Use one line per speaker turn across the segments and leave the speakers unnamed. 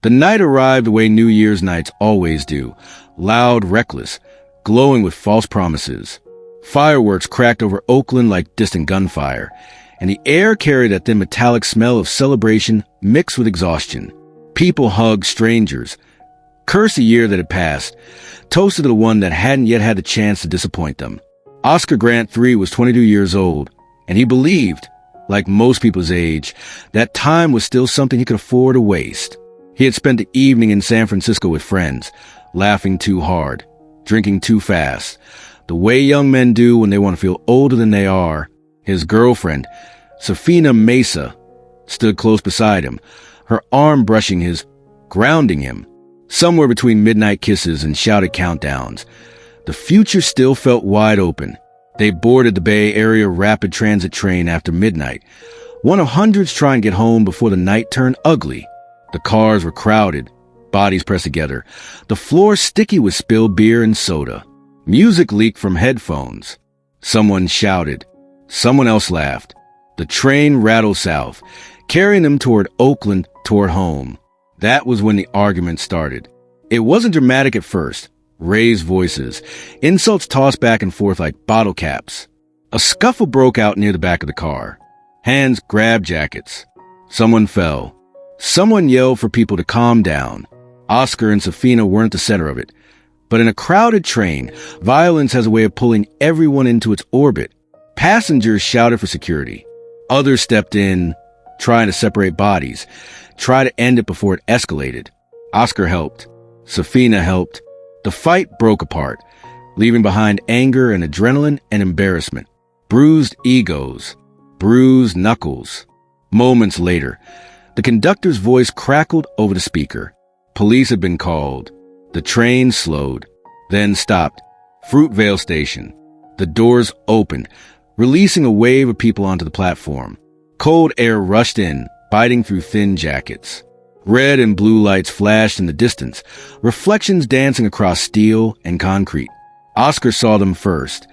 The night arrived the way New Year's nights always do, loud, reckless, glowing with false promises. Fireworks cracked over Oakland like distant gunfire, and the air carried that thin metallic smell of celebration mixed with exhaustion. People hugged strangers, cursed the year that had passed, toasted to the one that hadn't yet had the chance to disappoint them. Oscar Grant III was 22 years old, and he believed, like most people his age, that time was still something he could afford to waste. He had spent the evening in San Francisco with friends, laughing too hard, drinking too fast, the way young men do when they want to feel older than they are. His girlfriend, Safina Mesa, stood close beside him, her arm brushing his, grounding him. Somewhere between midnight kisses and shouted countdowns, the future still felt wide open. They boarded the Bay Area rapid transit train after midnight, one of hundreds trying to get home before the night turned ugly. The cars were crowded, bodies pressed together, the floor sticky with spilled beer and soda. Music leaked from headphones. Someone shouted. Someone else laughed. The train rattled south, carrying them toward Oakland, toward home. That was when the argument started. It wasn't dramatic at first. Raised voices, insults tossed back and forth like bottle caps. A scuffle broke out near the back of the car. Hands grabbed jackets. Someone fell. Someone yelled for people to calm down. Oscar and Safina weren't the center of it. But in a crowded train, violence has a way of pulling everyone into its orbit. Passengers shouted for security. Others stepped in, trying to separate bodies, try to end it before it escalated. Oscar helped. Safina helped. The fight broke apart, leaving behind anger and adrenaline and embarrassment. Bruised egos. Bruised knuckles. Moments later, the conductor's voice crackled over the speaker. Police had been called. The train slowed, then stopped. Fruitvale Station. The doors opened, releasing a wave of people onto the platform. Cold air rushed in, biting through thin jackets. Red and blue lights flashed in the distance, reflections dancing across steel and concrete. Oscar saw them first.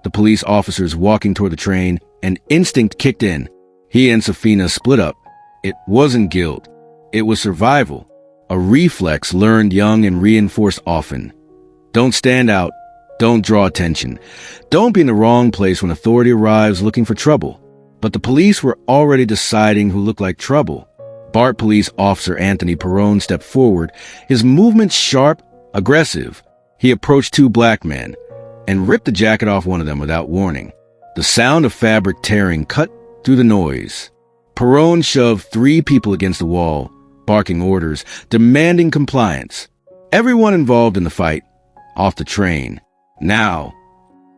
The police officers walking toward the train, and instinct kicked in. He and Safina split up. It wasn't guilt. It was survival. A reflex learned young and reinforced often. Don't stand out. Don't draw attention. Don't be in the wrong place when authority arrives looking for trouble. But the police were already deciding who looked like trouble. BART police officer Anthony Perrone stepped forward, his movements sharp, aggressive. He approached two black men and ripped the jacket off one of them without warning. The sound of fabric tearing cut through the noise. Perrone shoved three people against the wall, barking orders, demanding compliance. Everyone involved in the fight, off the train. Now,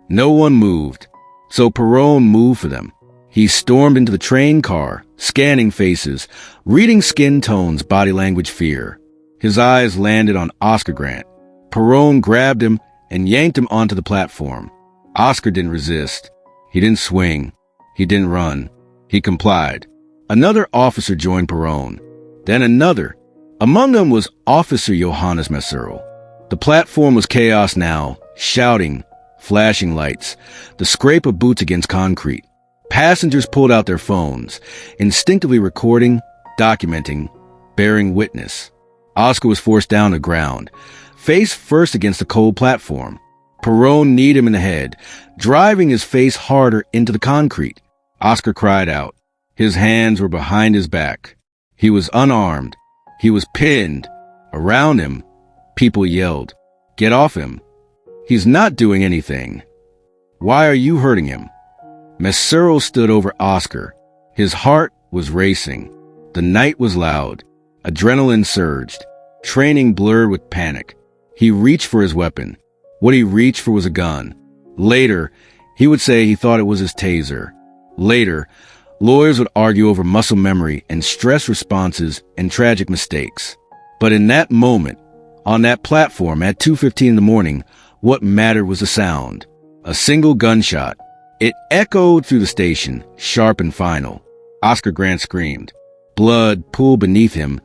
no one moved, so Perrone moved for them. He stormed into the train car, scanning faces, reading skin tones, body language, fear. His eyes landed on Oscar Grant. Perrone grabbed him and yanked him onto the platform. Oscar didn't resist. He didn't swing. He didn't run. He complied. Another officer joined Perrone. Then another. Among them was Officer Johannes Messerl. The platform was chaos now, shouting, flashing lights, the scrape of boots against concrete. Passengers pulled out their phones, instinctively recording, documenting, bearing witness. Oscar was forced down to the ground, face first against the cold platform. Perrone kneed him in the head, driving his face harder into the concrete. Oscar cried out. His hands were behind his back. He was unarmed. He was pinned. Around him, people yelled, "Get off him. He's not doing anything. Why are you hurting him?" Messerl stood over Oscar. His heart was racing. The night was loud. Adrenaline surged. Training blurred with panic. He reached for his weapon. What he reached for was a gun. Later, he would say he thought it was his taser. Later, lawyers would argue over muscle memory and stress responses and tragic mistakes. But in that moment, on that platform at 2:15 in the morning, what mattered was the sound. A single gunshot. It echoed through the station, sharp and final. Oscar Grant screamed. Blood pooled beneath him,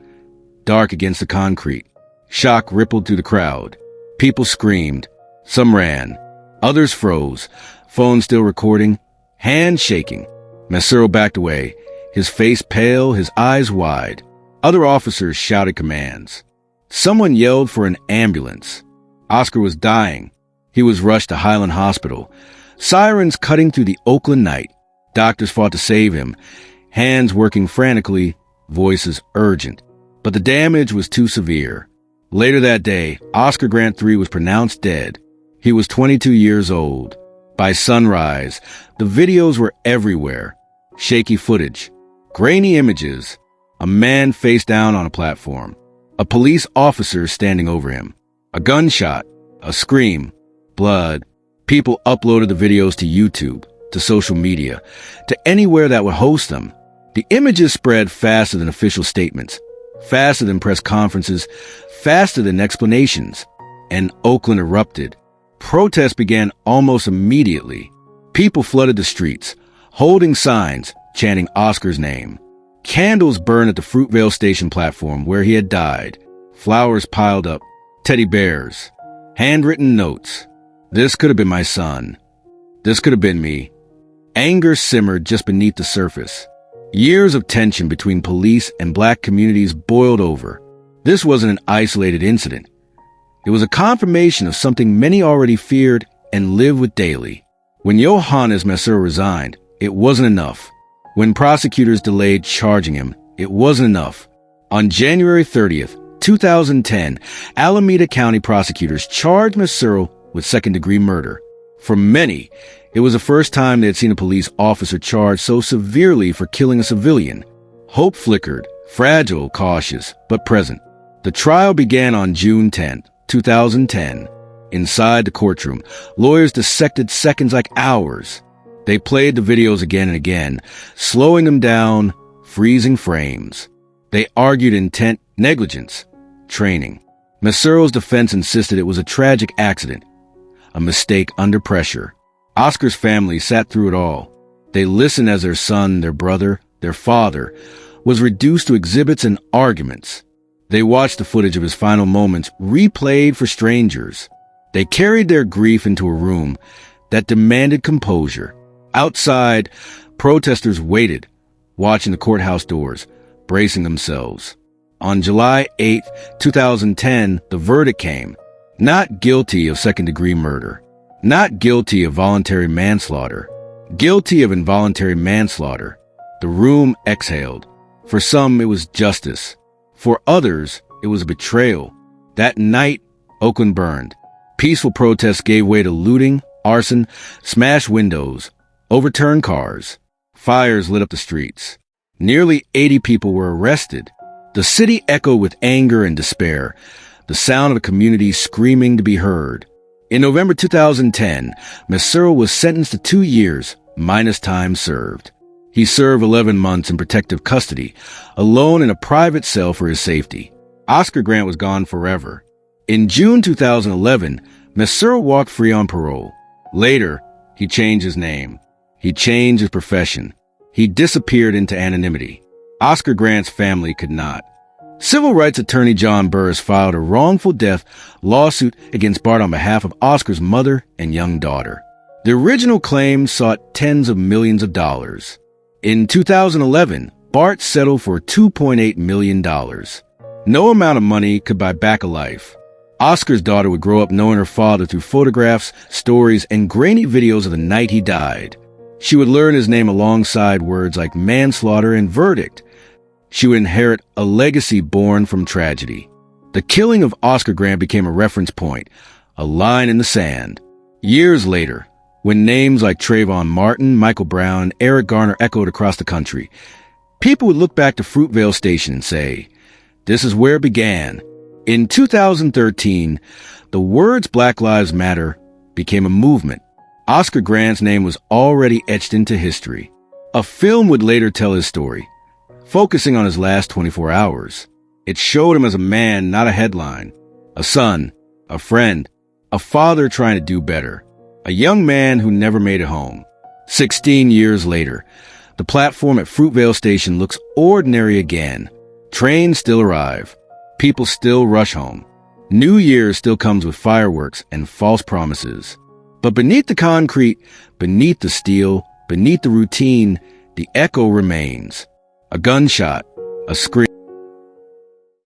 dark against the concrete. Shock rippled through the crowd. People screamed. Some ran. Others froze, phone still recording, hands shaking. Messerl backed away, his face pale, his eyes wide. Other officers shouted commands. Someone yelled for an ambulance. Oscar was dying. He was rushed to Highland Hospital. Sirens cutting through the Oakland night. Doctors fought to save him, hands working frantically, voices urgent. But the damage was too severe. Later that day, Oscar Grant III was pronounced dead. He was 22 years old. By sunrise, the videos were everywhere. Shaky footage, grainy images, a man face down on a platform, a police officer standing over him, a gunshot, a scream, blood. People uploaded the videos to YouTube, to social media, to anywhere that would host them. The images spread faster than official statements, faster than press conferences, faster than explanations. And Oakland erupted. Protests began almost immediately. People flooded the streets, holding signs, chanting Oscar's name. Candles burned at the Fruitvale Station platform where he had died. Flowers piled up, teddy bears, handwritten notes. This could have been my son. This could have been me. Anger simmered just beneath the surface. Years of tension between police and black communities boiled over. This wasn't an isolated incident. It was a confirmation of something many already feared and lived with daily. When Johannes Messer resigned, it wasn't enough. When prosecutors delayed charging him, it wasn't enough. On January 30th, 2010, Alameda County prosecutors charged Messer with second-degree murder. For many, it was the first time they had seen a police officer charged so severely for killing a civilian. Hope flickered, fragile, cautious, but present. The trial began on June 10th, 2010. Inside the courtroom, lawyers dissected seconds like hours. They played the videos again and again, slowing them down, freezing frames. They argued intent, negligence, training. Messer's defense insisted it was a tragic accident, a mistake under pressure. Oscar's family sat through it all. They listened as their son, their brother, their father, was reduced to exhibits and arguments. They watched the footage of his final moments replayed for strangers. They carried their grief into a room that demanded composure. Outside, protesters waited, watching the courthouse doors, bracing themselves. On July 8, 2010, the verdict came. Not guilty of second-degree murder. Not guilty of voluntary manslaughter. Guilty of involuntary manslaughter. The room exhaled. For some, it was justice. For others, it was betrayal. That night, Oakland burned. Peaceful protests gave way to looting, arson, smashed windows, overturned cars. Fires lit up the streets. Nearly 80 people were arrested. The city echoed with anger and despair, the sound of a community screaming to be heard. In November 2010, Messer was sentenced to 2 years, minus time served. He served 11 months in protective custody, alone in a private cell for his safety. Oscar Grant was gone forever. In June 2011, Messer walked free on parole. Later, he changed his name. He changed his profession. He disappeared into anonymity. Oscar Grant's family could not. Civil rights attorney John Burris filed a wrongful death lawsuit against Bart on behalf of Oscar's mother and young daughter. The original claim sought tens of millions of dollars. In 2011, Bart settled for $2.8 million. No amount of money could buy back a life. Oscar's daughter would grow up knowing her father through photographs, stories, and grainy videos of the night he died. She would learn his name alongside words like manslaughter and verdict. She would inherit a legacy born from tragedy. The killing of Oscar Grant became a reference point, a line in the sand. Years later, when names like Trayvon Martin, Michael Brown, and Eric Garner echoed across the country, people would look back to Fruitvale Station and say, "This is where it began." In 2013, the words Black Lives Matter became a movement. Oscar Grant's name was already etched into history. A film would later tell his story, focusing on his last 24 hours. It showed him as a man, not a headline. A son, a friend, a father trying to do better. A young man who never made it home. 16 years later, the platform at Fruitvale Station looks ordinary again. Trains still arrive. People still rush home. New Year's still comes with fireworks and false promises. But beneath the concrete, beneath the steel, beneath the routine, the echo remains. A gunshot, a scream.